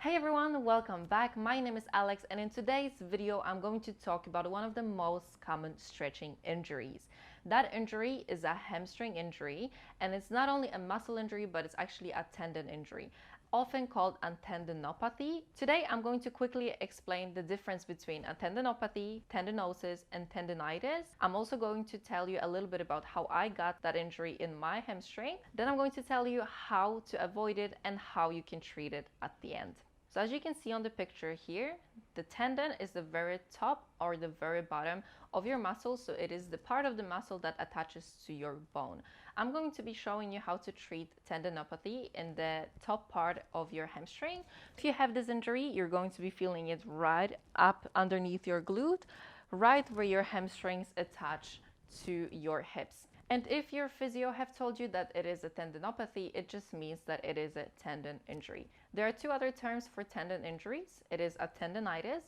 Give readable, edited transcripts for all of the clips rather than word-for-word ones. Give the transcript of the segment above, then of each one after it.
Hey everyone, welcome back. My name is Alex, and in today's video I'm going to talk about one of the most common stretching injuries. That injury is a hamstring injury, and it's not only a muscle injury but it's actually a tendon injury, often called a tendinopathy. Today I'm going to quickly explain the difference between a tendinopathy, tendinosis, and tendonitis. I'm also going to tell you a little bit about how I got that injury in my hamstring. Then I'm going to tell you how to avoid it and how you can treat it at the end. So as you can see on the picture here, the tendon is the very top or the very bottom of your muscle. So it is the part of the muscle that attaches to your bone. I'm going to be showing you how to treat tendinopathy in the top part of your hamstring. If you have this injury, you're going to be feeling it right up underneath your glute, right where your hamstrings attach to your hips. And if your physio have told you that it is a tendinopathy, it just means that it is a tendon injury. There are two other terms for tendon injuries. It is a tendonitis.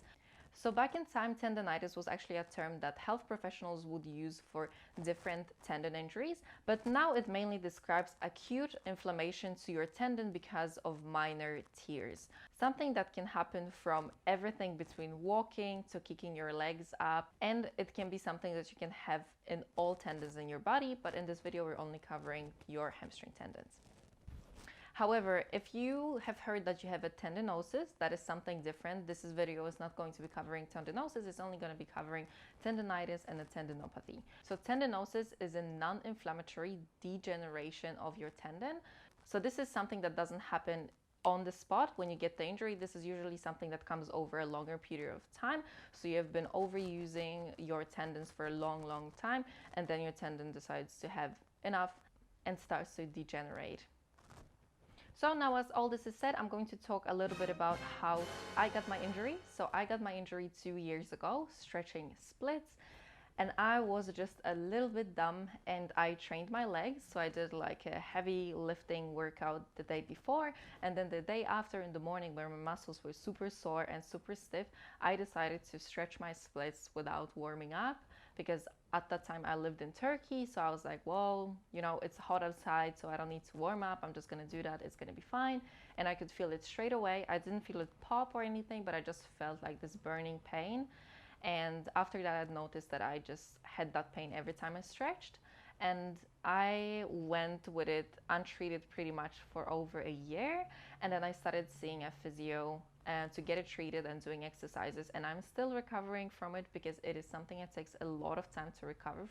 So back in time, tendonitis was actually a term that health professionals would use for different tendon injuries, but now it mainly describes acute inflammation to your tendon because of minor tears. Something that can happen from everything between walking to kicking your legs up, and it can be something that you can have in all tendons in your body, but in this video we're only covering your hamstring tendons. However, if you have heard that you have a tendinosis, that is something different. This video is not going to be covering tendinosis, it's only going to be covering tendonitis and a tendinopathy. So tendinosis is a non-inflammatory degeneration of your tendon. So this is something that doesn't happen on the spot when you get the injury. This is usually something that comes over a longer period of time. So you have been overusing your tendons for a long time, and then your tendon decides to have enough and starts to degenerate. So now, as all this is said, I'm going to talk a little bit about how I got my injury. So I got my injury 2 years ago, stretching splits, and I was just a little bit dumb and I trained my legs. So I did like a heavy lifting workout the day before, and then the day after in the morning, where my muscles were super sore and super stiff, I decided to stretch my splits without warming up, because at that time I lived in Turkey. So I was like, well, you know, it's hot outside, so I don't need to warm up. I'm just gonna do that, it's gonna be fine. And I could feel it straight away. I didn't feel it pop or anything, but I just felt like this burning pain. And after that, I noticed that I just had that pain every time I stretched. And I went with it untreated pretty much for over a year. And then I started seeing a physio to get it treated and doing exercises. And I'm still recovering from it, because it is something that takes a lot of time to recover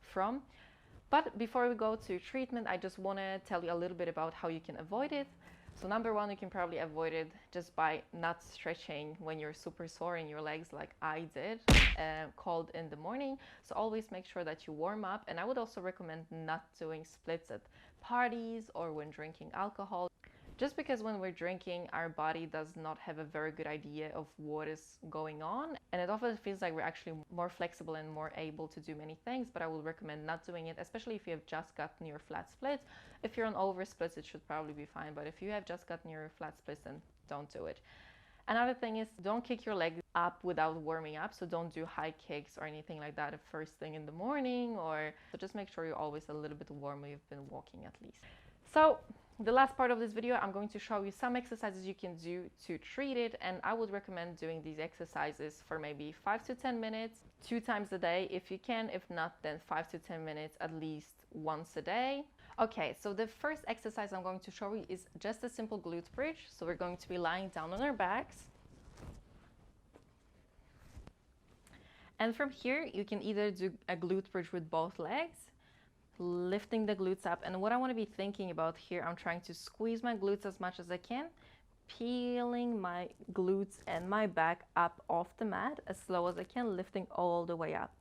from. But before we go to treatment, I just want to tell you a little bit about how you can avoid it. So number one, you can probably avoid it just by not stretching when you're super sore in your legs, like I did, cold in the morning. So always make sure that you warm up. And I would also recommend not doing splits at parties or when drinking alcohol. Just because when we're drinking, our body does not have a very good idea of what is going on. And it often feels like we're actually more flexible and more able to do many things, but I would recommend not doing it, especially if you have just gotten your flat splits. If you're on over splits, it should probably be fine. But if you have just gotten your flat splits, then don't do it. Another thing is, don't kick your leg up without warming up. So don't do high kicks or anything like that first thing in the morning, so just make sure you're always a little bit warm when you've been walking at least. So the last part of this video, I'm going to show you some exercises you can do to treat it, and I would recommend doing these exercises for maybe 5 to 10 minutes, 2 times a day if you can. If not, then 5 to 10 minutes at least once a day. Okay, so the first exercise I'm going to show you is just a simple glute bridge. So we're going to be lying down on our backs. And from here, you can either do a glute bridge with both legs, lifting the glutes up. And what I want to be thinking about here, I'm trying to squeeze my glutes as much as I can, peeling my glutes and my back up off the mat as slow as I can, lifting all the way up.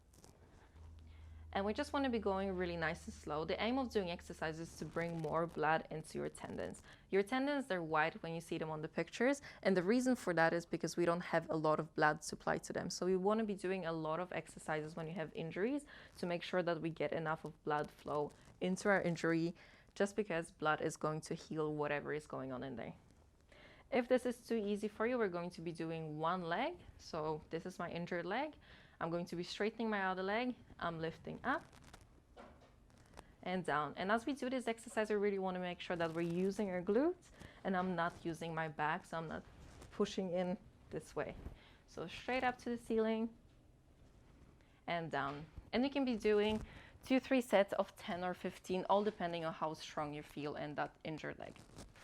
And we just want to be going really nice and slow. The aim of doing exercise is to bring more blood into your tendons. Your tendons, they're white when you see them on the pictures. And the reason for that is because we don't have a lot of blood supply to them. So we want to be doing a lot of exercises when you have injuries to make sure that we get enough of blood flow into our injury, just because blood is going to heal whatever is going on in there. If this is too easy for you, we're going to be doing one leg. So this is my injured leg. I'm going to be straightening my other leg. I'm lifting up and down. And as we do this exercise, I really want to make sure that we're using our glutes and I'm not using my back. So I'm not pushing in this way. So straight up to the ceiling and down. And you can be doing 2-3 sets of 10 or 15, all depending on how strong you feel in that injured leg.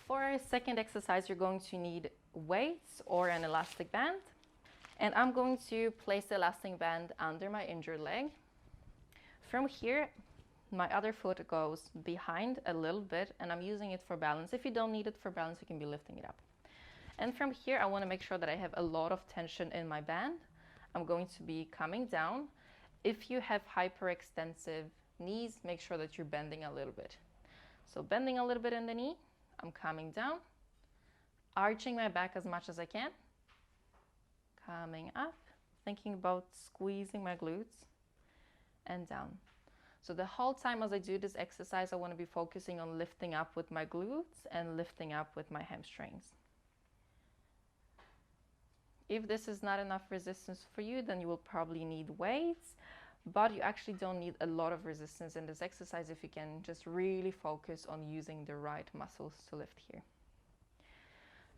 For our second exercise, you're going to need weights or an elastic band. And I'm going to place the elastic band under my injured leg. From here, my other foot goes behind a little bit, and I'm using it for balance. If you don't need it for balance, you can be lifting it up. And from here, I want to make sure that I have a lot of tension in my band. I'm going to be coming down. If you have hyperextensive knees, make sure that you're bending a little bit. So bending a little bit in the knee, I'm coming down, arching my back as much as I can, coming up, thinking about squeezing my glutes, and down. So the whole time as I do this exercise, I want to be focusing on lifting up with my glutes and lifting up with my hamstrings. If this is not enough resistance for you, then you will probably need weights, but you actually don't need a lot of resistance in this exercise if you can just really focus on using the right muscles to lift here.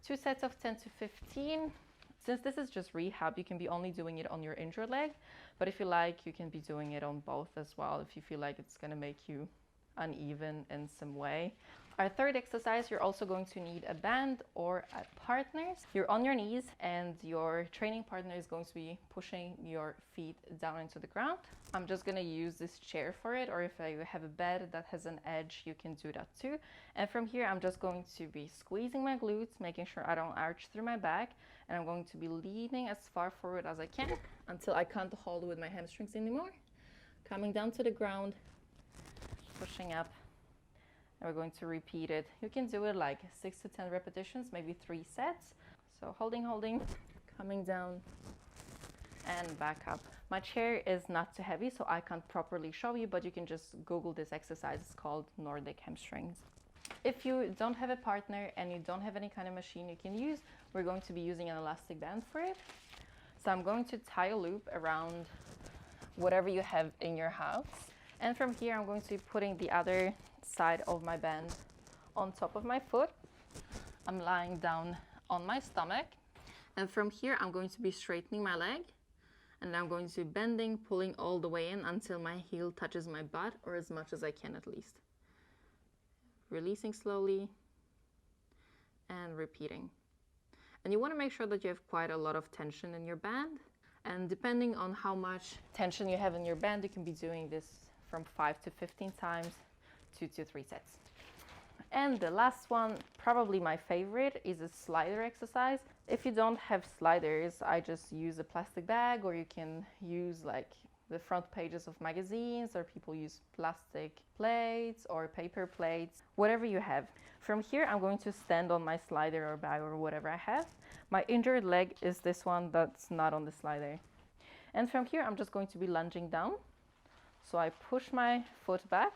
2 sets of 10 to 15. Since this is just rehab, you can be only doing it on your injured leg, but if you like, you can be doing it on both as well if you feel like it's going to make you uneven in some way. Our third exercise, you're also going to need a band or a partner. You're on your knees and your training partner is going to be pushing your feet down into the ground. I'm just going to use this chair for it, or if you have a bed that has an edge, you can do that too. And from here, I'm just going to be squeezing my glutes, making sure I don't arch through my back, and I'm going to be leaning as far forward as I can until I can't hold with my hamstrings anymore. Coming down to the ground, pushing up. And we're going to repeat it. You can do it like 6 to 10 repetitions, maybe 3 sets. So holding, coming down and back up. My chair is not too heavy, so I can't properly show you, but you can just Google this exercise. It's called Nordic hamstrings. If you don't have a partner and you don't have any kind of machine you can use, we're going to be using an elastic band for it. So I'm going to tie a loop around whatever you have in your house. And from here, I'm going to be putting the other side of my band on top of my foot. I'm lying down on my stomach. And from here, I'm going to be straightening my leg. And I'm going to be bending, pulling all the way in until my heel touches my butt, or as much as I can at least. Releasing slowly and repeating. And you want to make sure that you have quite a lot of tension in your band. And depending on how much tension you have in your band, you can be doing this from 5 to 15 times, 2 to 3 sets. And the last one, probably my favorite, is a slider exercise. If you don't have sliders, I just use a plastic bag, or you can use like the front pages of magazines, or people use plastic plates or paper plates, whatever you have. From here, I'm going to stand on my slider or bag or whatever I have. My injured leg is this one that's not on the slider. And from here, I'm just going to be lunging down. So I push my foot back.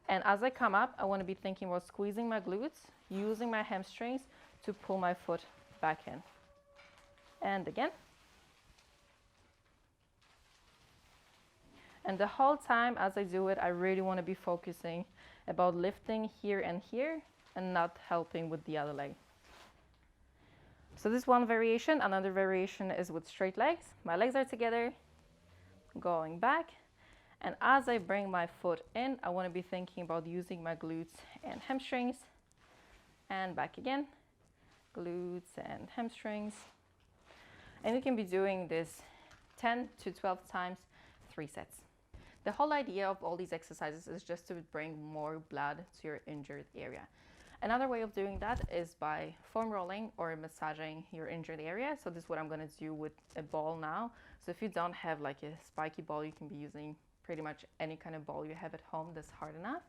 And as I come up, I want to be thinking about squeezing my glutes, using my hamstrings to pull my foot back in. And again. And the whole time as I do it, I really want to be focusing about lifting here and not helping with the other leg. So this is one variation. Another variation is with straight legs. My legs are together, going back. And as I bring my foot in, I want to be thinking about using my glutes and hamstrings. And back again, glutes and hamstrings. And you can be doing this 10 to 12 times, 3 sets. The whole idea of all these exercises is just to bring more blood to your injured area. Another way of doing that is by foam rolling or massaging your injured area. So this is what I'm going to do with a ball now. So if you don't have like a spiky ball, you can be using pretty much any kind of ball you have at home that's hard enough.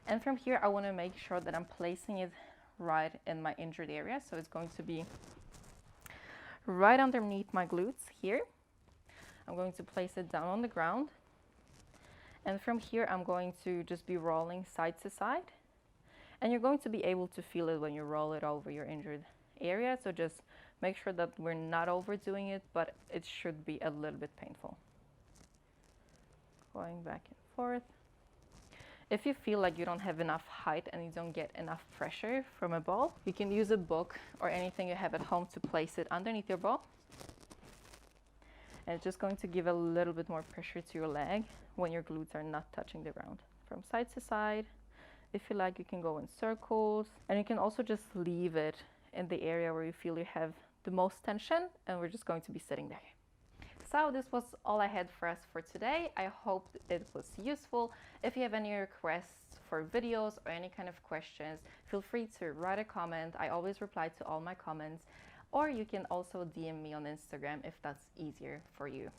And from here, I want to make sure that I'm placing it right in my injured area. So it's going to be right underneath my glutes here. I'm going to place it down on the ground. And from here, I'm going to just be rolling side to side. And you're going to be able to feel it when you roll it over your injured area. So just make sure that we're not overdoing it, but it should be a little bit painful. Going back and forth. If you feel like you don't have enough height and you don't get enough pressure from a ball, you can use a book or anything you have at home to place it underneath your ball. And it's just going to give a little bit more pressure to your leg when your glutes are not touching the ground. From side to side, if you like, you can go in circles, and you can also just leave it in the area where you feel you have the most tension, and we're just going to be sitting there. So this was all I had for us for today. I hope it was useful. If you have any requests for videos or any kind of questions, feel free to write a comment. I always reply to all my comments, or you can also DM me on Instagram if that's easier for you.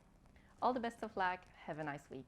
All the best of luck. Have a nice week.